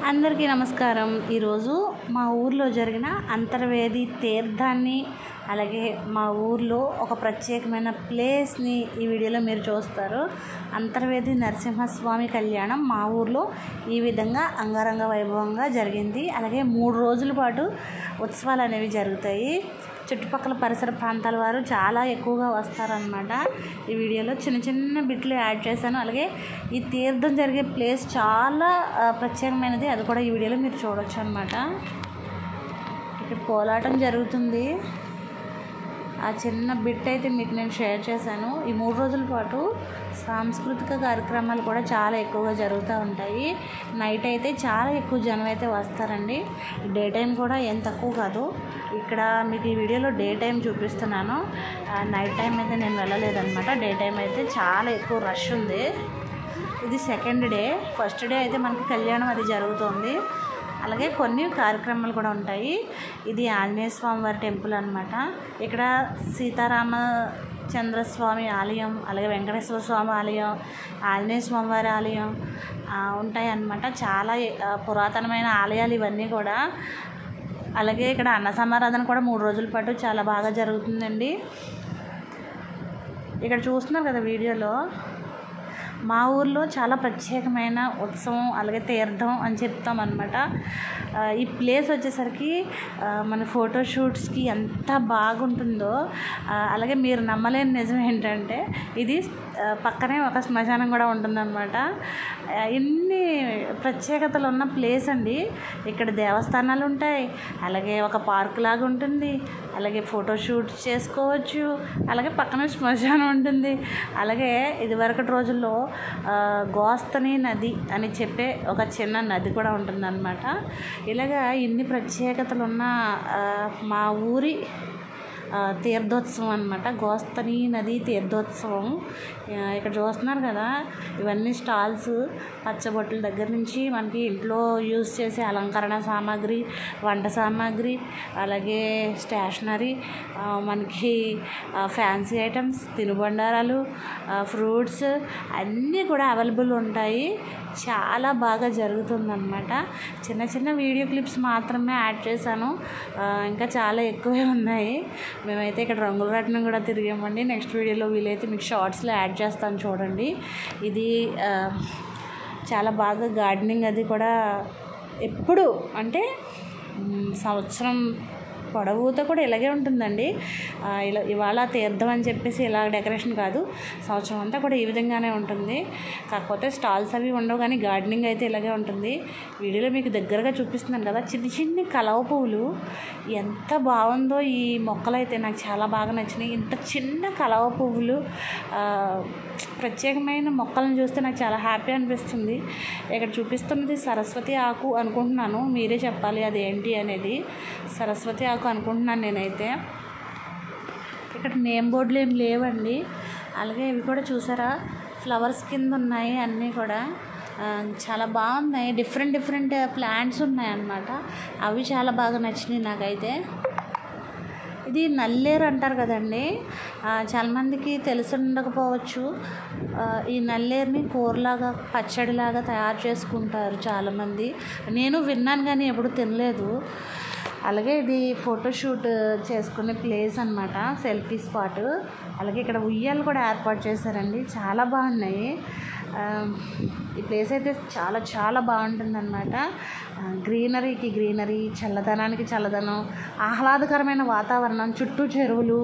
అందరికీ నమస్కారం. ఈరోజు మా ఊర్లో జరిగిన అంతర్వేది తీర్థాన్ని, అలాగే మా ఊర్లో ఒక ప్రత్యేకమైన ప్లేస్ని ఈ వీడియోలో మీరు చూస్తారు. అంతర్వేది నరసింహస్వామి కళ్యాణం మా ఊర్లో ఈ విధంగా అంగరంగ వైభవంగా జరిగింది. అలాగే 3 రోజుల పాటు ఉత్సవాలు అనేవి జరుగుతాయి. చుట్టుపక్కల పరిసర ప్రాంతాల వారు చాలా ఎక్కువగా వస్తారనమాట. ఈ వీడియోలో చిన్న చిన్న బిట్లు యాడ్ చేశాను. అలాగే ఈ తీర్థం జరిగే ప్లేస్ చాలా ప్రత్యేకమైనది, అది కూడా ఈ వీడియోలో మీరు చూడొచ్చు అనమాట. ఇక్కడ కోలాటం జరుగుతుంది. ఆ చిన్న బిట్ అయితే మీకు నేను షేర్ చేశాను. ఈ 3 రోజుల పాటు సాంస్కృతిక కార్యక్రమాలు కూడా చాలా ఎక్కువగా జరుగుతూ ఉంటాయి. నైట్ అయితే చాలా ఎక్కువ జనం అయితే వస్తారండి. డే టైం కూడా ఏం తక్కువ కాదు. ఇక్కడ మీకు ఈ వీడియోలో డే టైం చూపిస్తున్నాను. నైట్ టైం అయితే నేను వెళ్ళలేదన్నమాట. డే టైం అయితే చాలా ఎక్కువ రష్ ఉంది. ఇది సెకండ్ డే. ఫస్ట్ డే అయితే మనకి కళ్యాణం అది జరుగుతుంది. అలాగే కొన్ని కార్యక్రమాలు కూడా ఉంటాయి. ఇది ఆంజనేయ స్వామి వారి టెంపుల్ అనమాట. ఇక్కడ సీతారామచంద్రస్వామి ఆలయం, అలాగే వెంకటేశ్వర స్వామి ఆలయం, ఆంజనేయ స్వామి వారి ఆలయం ఉంటాయి అన్నమాట. చాలా పురాతనమైన ఆలయాలు ఇవన్నీ కూడా. అలాగే ఇక్కడ అన్న సమారాధన కూడా 3 రోజుల పాటు చాలా బాగా జరుగుతుందండి. ఇక్కడ చూస్తున్నారు కదా వీడియోలో, మా ఊర్లో చాలా ప్రత్యేకమైన ఉత్సవం అలాగే తీర్థం అని చెప్తాం అనమాట. ఈ ప్లేస్ వచ్చేసరికి మన ఫోటోషూట్స్కి ఎంత బాగుంటుందో, అలాగే మీరు నమ్మలేని నిజం ఏంటంటే ఇది పక్కనే ఒక శ్మశానం కూడా ఉంటుందన్నమాట. ఇన్ని ప్రత్యేకతలు ఉన్న ప్లేస్ అండి. ఇక్కడ దేవస్థానాలు ఉంటాయి, అలాగే ఒక పార్క్ లాగా ఉంటుంది, అలాగే ఫోటోషూట్ చేసుకోవచ్చు, అలాగే పక్కన శ్మశానం ఉంటుంది. అలాగే ఇదివరకటి రోజుల్లో గోస్తని నది అని చెప్పే ఒక చిన్న నది కూడా ఉంటుందన్నమాట. ఇలాగా ఇన్ని ప్రత్యేకతలు ఉన్న మా ఊరి తీర్థోత్సవం అనమాట. గోస్తని నది తీర్థోత్సవం. ఇక్కడ చూస్తున్నారు కదా, ఇవన్నీ స్టాల్స్. పచ్చబొట్టుల దగ్గర నుంచి మనకి ఇంట్లో యూజ్ చేసే అలంకరణ సామాగ్రి, వంట సామాగ్రి, అలాగే స్టేషనరీ, మనకి ఫ్యాన్సీ ఐటమ్స్, తినుబండారాలు, ఫ్రూట్స్ అన్నీ కూడా అవైలబుల్ ఉంటాయి. చాలా బాగా జరుగుతుందన్నమాట. చిన్న చిన్న వీడియో క్లిప్స్ మాత్రమే యాడ్ చేశాను, ఇంకా చాలా ఎక్కువే ఉన్నాయి. మేమైతే ఇక్కడ రంగుల రాట్నం కూడా తిరిగామండి. నెక్స్ట్ వీడియోలో వీలైతే మీకు షార్ట్స్లో యాడ్ చేస్తాను, చూడండి. ఇది చాలా బాగా గార్డెనింగ్ అది కూడా ఎప్పుడు అంటే సంవత్సరం పొడవుతో కూడా ఇలాగే ఉంటుందండి. ఇవాళ తీర్థం అని చెప్పేసి ఇలా డెకరేషన్ కాదు, సంవత్సరం అంతా కూడా ఈ విధంగానే ఉంటుంది. కాకపోతే స్టాల్స్ అవి ఉండవు, కానీ గార్డెనింగ్ అయితే ఇలాగే ఉంటుంది. వీడియోలో మీకు దగ్గరగా చూపిస్తున్నాను కదా, చిన్న చిన్ని కలవ పువ్వులు. ఎంత బాగుందో ఈ మొక్కలు అయితే, నాకు చాలా బాగా నచ్చినాయి. ఇంత చిన్న కలవ పువ్వులు, ప్రత్యేకమైన మొక్కలను చూస్తే నాకు చాలా హ్యాపీ అనిపిస్తుంది. ఇక్కడ చూపిస్తున్నది సరస్వతి ఆకు అనుకుంటున్నాను, మీరే చెప్పాలి అది ఏంటి అనేది. సరస్వతి ఆకు అనుకుంటున్నాను నేనైతే. ఇక్కడ నేమ్ బోర్డులు ఏం లేవండి. అలాగే ఇవి కూడా చూసారా, ఫ్లవర్స్ కింద ఉన్నాయి అన్నీ కూడా. చాలా బాగున్నాయి. డిఫరెంట్ ప్లాంట్స్ ఉన్నాయన్నమాట. అవి చాలా బాగా నచ్చినాయి నాకైతే. ఇది నల్లేరు అంటారు కదండి, చాలామందికి తెలిసి ఉండకపోవచ్చు. ఈ నల్లేరుని కూరలాగా, పచ్చడిలాగా తయారు చేసుకుంటారు చాలామంది. నేను విన్నాను కానీ ఎప్పుడు తినలేదు. అలాగే ఇది ఫోటోషూట్ చేసుకునే ప్లేస్ అనమాట, సెల్ఫీ స్పాట్. అలాగే ఇక్కడ ఉయ్యాలు కూడా ఏర్పాటు చేశారండి, చాలా బాగున్నాయి. ఈ ప్లేస్ అయితే చాలా చాలా బాగుంటుందన్నమాట. గ్రీనరీకి గ్రీనరీ, చల్లదనానికి చల్లదనం, ఆహ్లాదకరమైన వాతావరణం, చుట్టూ చెరువులు,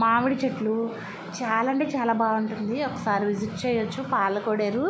మామిడి చెట్లు, చాలా అంటే చాలా బాగుంటుంది. ఒకసారి విజిట్ చేయొచ్చు పాలకోడేరు.